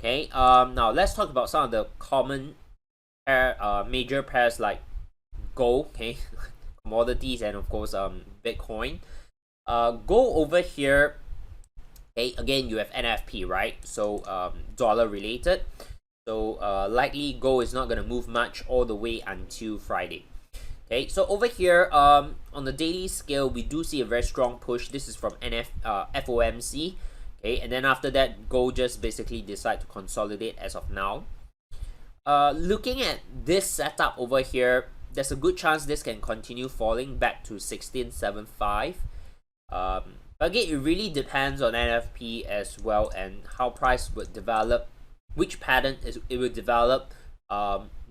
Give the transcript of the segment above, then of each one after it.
Okay, now let's talk about some of the common major pairs like gold, okay, commodities, and of course Bitcoin. Gold over here, okay, again you have NFP, right? So dollar related. So likely gold is not gonna move much all the way until Friday. Okay, so over here on the daily scale, we do see a very strong push. This is from FOMC. Okay, and then after that, gold just basically decide to consolidate as of now. Looking at this setup over here, there's a good chance this can continue falling back to 1675. Again, it really depends on NFP as well and how price would develop, which pattern it will develop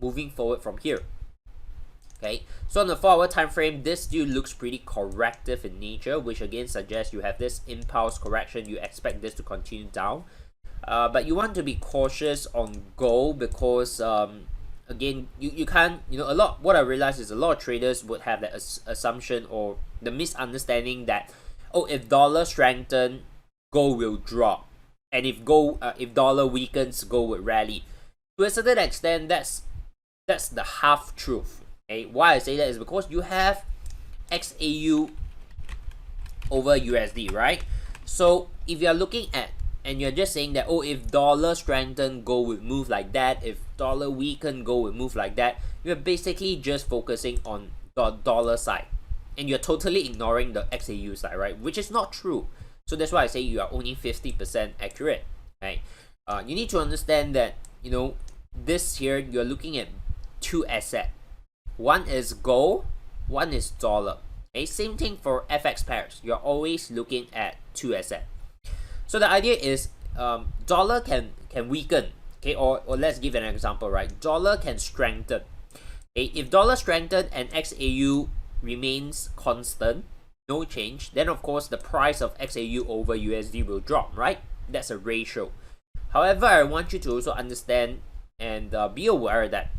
moving forward from here. Okay, so on the 4-hour time frame, this still looks pretty corrective in nature, which again suggests you have this impulse correction. You expect this to continue down, but you want to be cautious on gold because again, you can't, what I realize is a lot of traders would have that assumption or the misunderstanding that, oh, if dollar strengthen, gold will drop, and if dollar weakens, gold would rally. To a certain extent, that's the half truth. Okay, why I say that is because you have XAU over USD, right? So if you're looking at and you're just saying that, oh, if dollar strengthen, gold would move like that. If dollar weaken, gold would move like that. You're basically just focusing on the dollar side, and you're totally ignoring the XAU side, right? Which is not true. So that's why I say you are only 50% accurate. Right? You need to understand that this here you're looking at two assets. One is gold, one is dollar. Okay, same thing for FX pairs. You're always looking at two assets. So the idea is dollar can weaken. Okay, or let's give an example, right? Dollar can strengthen. Okay, if dollar strengthen and XAU remains constant, no change, then of course the price of XAU over USD will drop, right? That's a ratio. However, I want you to also understand and be aware that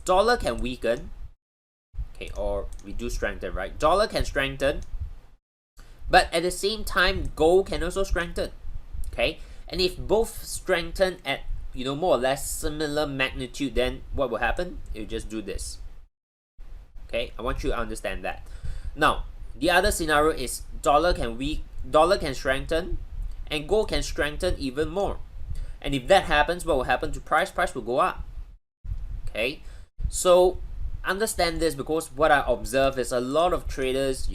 dollar can weaken, okay, or reduce strengthen, right? Dollar can strengthen, but at the same time, gold can also strengthen, okay? And if both strengthen at more or less similar magnitude, then what will happen? You just do this. Okay, I want you to understand that. Now, the other scenario is dollar can strengthen, and gold can strengthen even more. And if that happens, what will happen to price? Price will go up. Okay, so understand this, because what I observe is a lot of traders,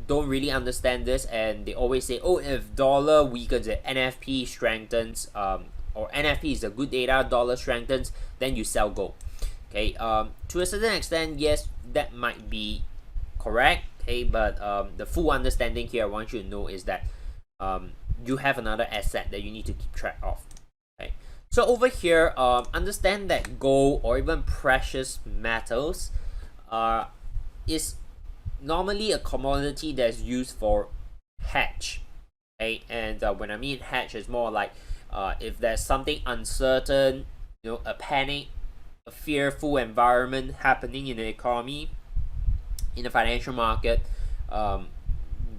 don't really understand this, and they always say, oh, if dollar weakens, if NFP strengthens, or NFP is a good data, dollar strengthens, then you sell gold. Okay, to a certain extent, yes, that might be correct. Okay, but the full understanding here I want you to know is that you have another asset that you need to keep track of. Okay, so over here, understand that gold or even precious metals is normally a commodity that's used for hedge. Okay, and when I mean hedge, it's more like if there's something uncertain, a panic, a fearful environment happening in the economy, in the financial market,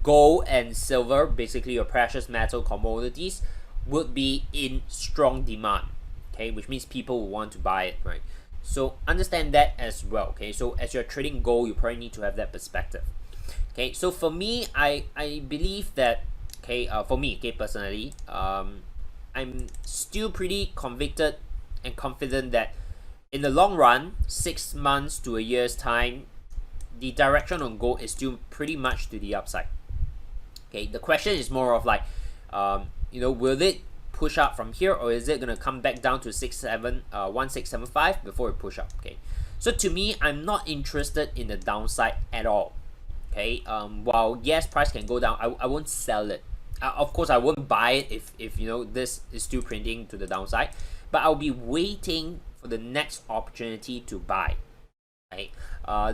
gold and silver, basically your precious metal commodities, would be in strong demand. Okay, which means people will want to buy it, right? So understand that as well. Okay, so as you're trading gold, you probably need to have that perspective. Okay, so for me, I believe that, okay, for me, okay, personally, I'm still pretty convicted and confident that in the long run, 6 months to a year's time, the direction on gold is still pretty much to the upside. Okay, the question is more of like, will it push up from here, or is it gonna come back down to 1675 before it push up? Okay, so to me, I'm not interested in the downside at all. Okay, while yes, price can go down, I won't sell it. Of course, I won't buy it if this is still printing to the downside, but I'll be waiting for the next opportunity to buy. Right?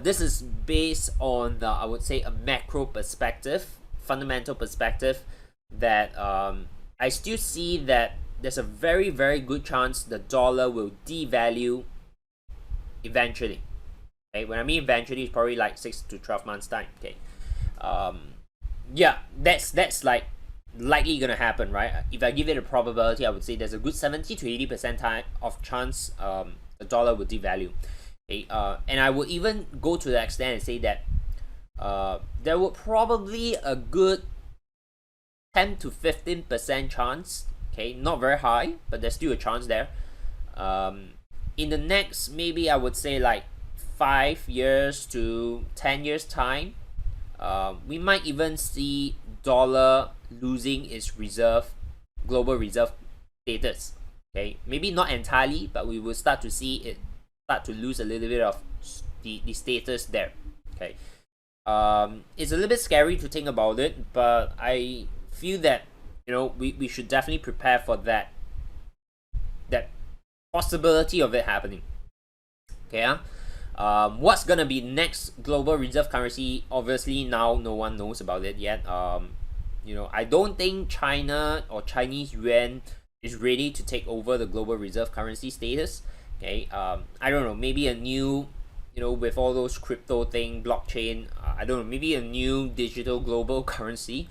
This is based on I would say a macro perspective, fundamental perspective, that I still see that there's a very, very good chance the dollar will devalue eventually. Okay, when I mean eventually, it's probably like 6 to 12 months time. Okay, yeah, that's like likely gonna happen, right? If I give it a probability, I would say there's a good 70 to 80% time of chance the dollar would devalue. Okay, and I would even go to the extent and say that there would probably a good 10 to 15% chance. Okay, not very high, but there's still a chance there. In the next, maybe I would say like 5 years to 10 years time, we might even see dollar losing its global reserve status. Okay, maybe not entirely, but we will start to see it start to lose a little bit of the status there. Okay, it's a little bit scary to think about it, but I feel that we should definitely prepare for that possibility of it happening. Okay, what's gonna be next global reserve currency? Obviously, now no one knows about it yet. I don't think China or Chinese yuan is ready to take over the global reserve currency status. Okay, I don't know. Maybe a new, with all those crypto thing, blockchain. I don't know. Maybe a new digital global currency.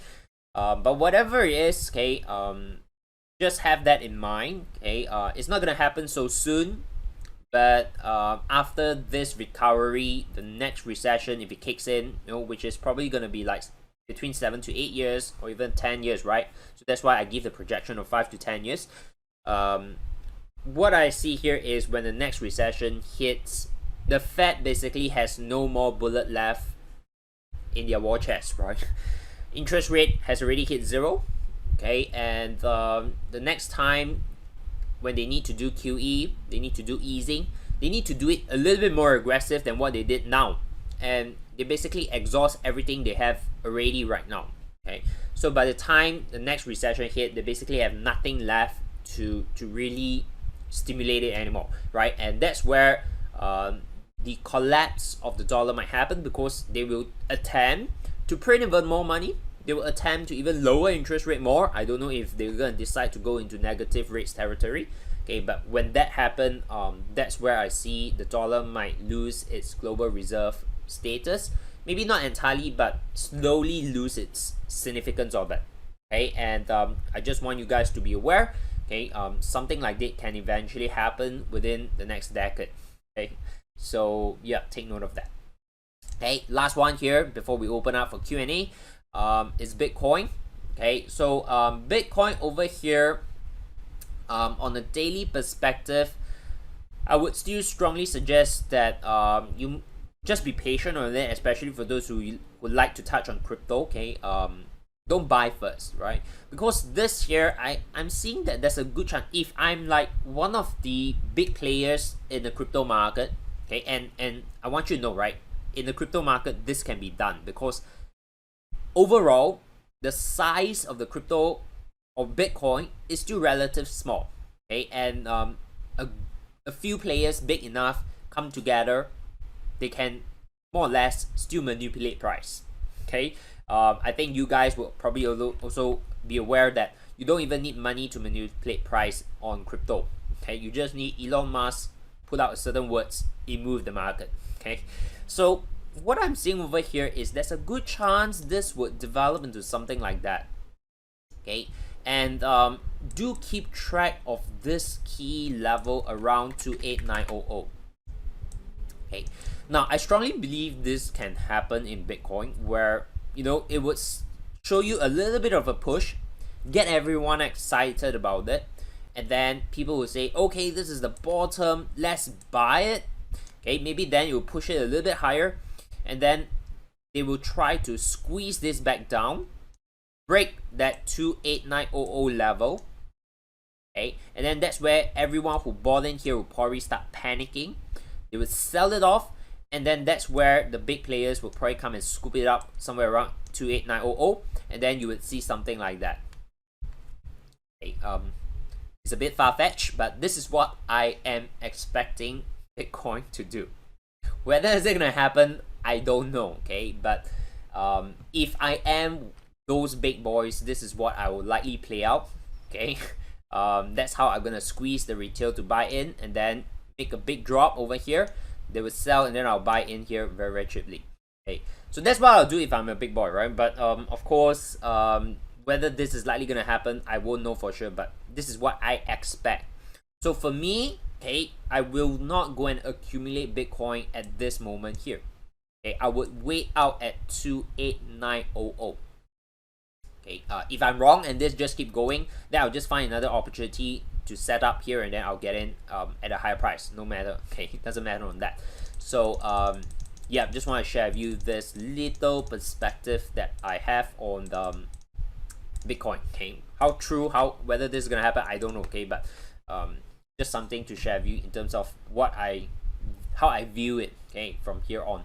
But whatever it is, okay. Just have that in mind. Okay, it's not gonna happen so soon. But after this recovery, the next recession, if it kicks in, which is probably gonna be like between 7 to 8 years or even 10 years, right? So that's why I give the projection of 5 to 10 years. What I see here is when the next recession hits, the Fed basically has no more bullet left in their war chest, right? Interest rate has already hit 0. Okay, and the next time when they need to do QE, they need to do easing, they need to do it a little bit more aggressive than what they did now. And they basically exhaust everything they have already right now. Okay, so by the time the next recession hit, they basically have nothing left to really stimulate it anymore, right? And that's where the collapse of the dollar might happen, because they will attempt to print even more money. They will attempt to even lower interest rate more. I don't know if they're gonna decide to go into negative rates territory. Okay, but when that happens, that's where I see the dollar might lose its global reserve status. Maybe not entirely, but slowly lose its significance of it. Okay, and I just want you guys to be aware. Okay, something like that can eventually happen within the next decade. Okay, so yeah, take note of that. Okay, last one here before we open up for Q&A. Is Bitcoin. Okay, so Bitcoin over here, on a daily perspective, I would still strongly suggest that you just be patient on it, especially for those who would like to touch on crypto. Okay, don't buy first, right? Because this year I'm seeing that there's a good chance, if I'm like one of the big players in the crypto market. Okay, and I want you to know, right, in the crypto market this can be done, because overall, the size of the crypto or Bitcoin is still relatively small. Okay, and a few players big enough come together, they can more or less still manipulate price. Okay, I think you guys will probably also be aware that you don't even need money to manipulate price on crypto. Okay, you just need Elon Musk put out certain words, it moved the market. Okay, so what I'm seeing over here is there's a good chance this would develop into something like that. Okay, and do keep track of this key level around 28900. Okay, now I strongly believe this can happen in Bitcoin, where it would show you a little bit of a push, get everyone excited about it, and then people will say, okay, this is the bottom, let's buy it. Okay, maybe then you'll push it a little bit higher, and then they will try to squeeze this back down, break that 28900 level. Okay, and then that's where everyone who bought in here will probably start panicking. They will sell it off, and then that's where the big players will probably come and scoop it up somewhere around 28900, and then you would see something like that. Okay, it's a bit far-fetched, but this is what I am expecting Bitcoin to do. Whether is it gonna happen, I don't know. Okay, but if I am those big boys, this is what I will likely play out. Okay, that's how I'm gonna squeeze the retail to buy in, and then make a big drop over here. They will sell, and then I'll buy in here very, very cheaply. Okay, so that's what I'll do if I'm a big boy, right? But of course, whether this is likely gonna happen, I won't know for sure, but this is what I expect. So for me, okay, I will not go and accumulate Bitcoin at this moment here. Okay, I would wait out at 28900. Okay, if I'm wrong and this just keep going, then I'll just find another opportunity to set up here, and then I'll get in at a higher price. No matter, okay, it doesn't matter on that. So yeah, just want to share with you this little perspective that I have on the Bitcoin. Okay, how true, whether this is gonna happen, I don't know. Okay, but just something to share with you in terms of how I view it. Okay, from here on.